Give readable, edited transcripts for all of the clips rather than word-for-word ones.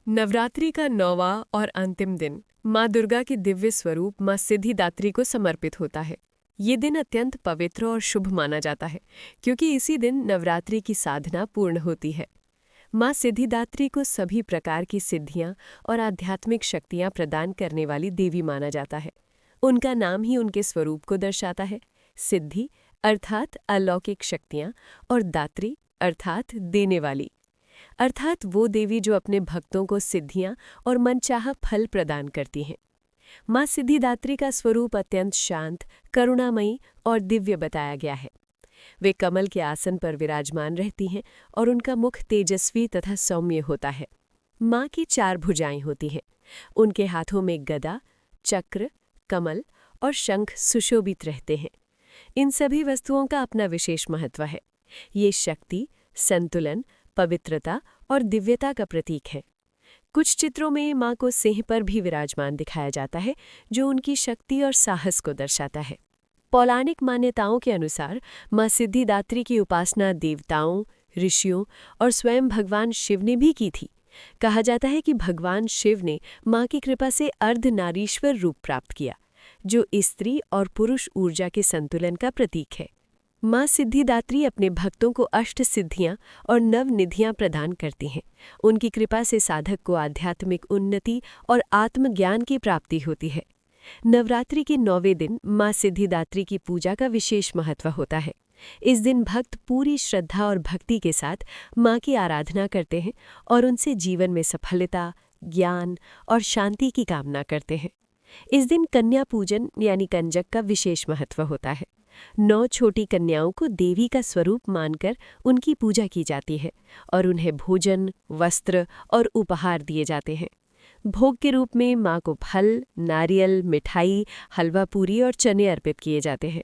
नवरात्रि का 9वां और अंतिम दिन माँ दुर्गा के दिव्य स्वरूप माँ सिद्धिदात्री को समर्पित होता है। ये दिन अत्यंत पवित्र और शुभ माना जाता है क्योंकि इसी दिन नवरात्रि की साधना पूर्ण होती है। माँ सिद्धिदात्री को सभी प्रकार की सिद्धियाँ और आध्यात्मिक शक्तियाँ प्रदान करने वाली देवी माना जाता है। उनका नाम ही उनके स्वरूप को दर्शाता है। सिद्धि अर्थात अलौकिक शक्तियाँ और दात्री अर्थात देने वाली, अर्थात वो देवी जो अपने भक्तों को सिद्धियां और मनचाहा फल प्रदान करती हैं। माँ सिद्धिदात्री का स्वरूप अत्यंत शांत, करुणामयी और दिव्य बताया गया है। वे कमल के आसन पर विराजमान रहती हैं और उनका मुख तेजस्वी तथा सौम्य होता है। माँ की 4 भुजाएं होती हैं। उनके हाथों में गदा, चक्र, कमल और शंख सुशोभित रहते हैं। इन सभी वस्तुओं का अपना विशेष महत्व है। ये शक्ति, संतुलन, पवित्रता और दिव्यता का प्रतीक है। कुछ चित्रों में माँ को सिंह पर भी विराजमान दिखाया जाता है, जो उनकी शक्ति और साहस को दर्शाता है। पौराणिक मान्यताओं के अनुसार माँ सिद्धिदात्री की उपासना देवताओं, ऋषियों और स्वयं भगवान शिव ने भी की थी। कहा जाता है कि भगवान शिव ने माँ की कृपा से अर्धनारीश्वर रूप प्राप्त किया, जो स्त्री और पुरुष ऊर्जा के संतुलन का प्रतीक है। माँ सिद्धिदात्री अपने भक्तों को अष्ट सिद्धियाँ और नवनिधियाँ प्रदान करती हैं। उनकी कृपा से साधक को आध्यात्मिक उन्नति और आत्मज्ञान की प्राप्ति होती है। नवरात्रि के 9वें दिन माँ सिद्धिदात्री की पूजा का विशेष महत्व होता है। इस दिन भक्त पूरी श्रद्धा और भक्ति के साथ माँ की आराधना करते हैं और उनसे जीवन में सफलता, ज्ञान और शांति की कामना करते हैं। इस दिन कन्या पूजन यानी कंजक का विशेष महत्व होता है। 9 छोटी कन्याओं को देवी का स्वरूप मानकर उनकी पूजा की जाती है और उन्हें भोजन, वस्त्र और उपहार दिए जाते हैं। भोग के रूप में माँ को फल, नारियल, मिठाई, हलवा पूरी और चने अर्पित किए जाते हैं।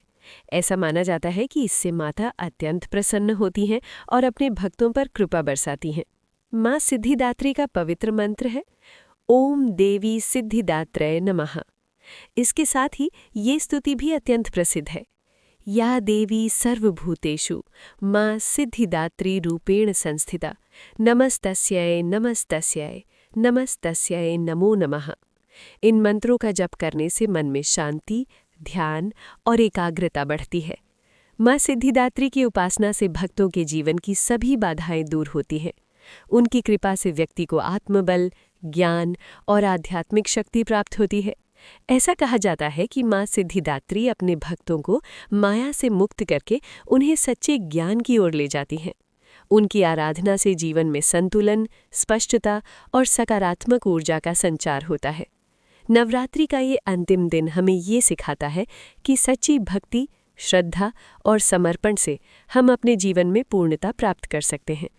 ऐसा माना जाता है कि इससे माता अत्यंत प्रसन्न होती हैं और अपने भक्तों पर कृपा बरसाती हैं। माँ सिद्धिदात्री का पवित्र मंत्र है ओम देवी सिद्धिदात्रय नमः। इसके साथ ही ये स्तुति भी अत्यंत प्रसिद्ध है। या देवी सर्वभूतेषु माँ सिद्धिदात्री रूपेण संस्थिता नमस्तस्यै नमस्तस्यै नमस्तस्यै नमो नमः। इन मंत्रों का जप करने से मन में शांति, ध्यान और एकाग्रता बढ़ती है। माँ सिद्धिदात्री की उपासना से भक्तों के जीवन की सभी बाधाएं दूर होती हैं। उनकी कृपा से व्यक्ति को आत्मबल, ज्ञान और आध्यात्मिक शक्ति प्राप्त होती है। ऐसा कहा जाता है कि माँ सिद्धिदात्री अपने भक्तों को माया से मुक्त करके उन्हें सच्चे ज्ञान की ओर ले जाती हैं। उनकी आराधना से जीवन में संतुलन, स्पष्टता और सकारात्मक ऊर्जा का संचार होता है। नवरात्रि का ये अंतिम दिन हमें ये सिखाता है कि सच्ची भक्ति, श्रद्धा और समर्पण से हम अपने जीवन में पूर्णता प्राप्त कर सकते हैं।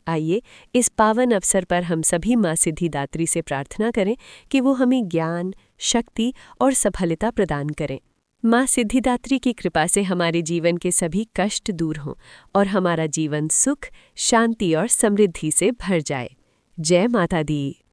आइए इस पावन अवसर पर हम सभी माँ सिद्धिदात्री से प्रार्थना करें कि वो हमें ज्ञान, शक्ति और सफलता प्रदान करें। माँ सिद्धिदात्री की कृपा से हमारे जीवन के सभी कष्ट दूर हों और हमारा जीवन सुख, शांति और समृद्धि से भर जाए। जय माता दी।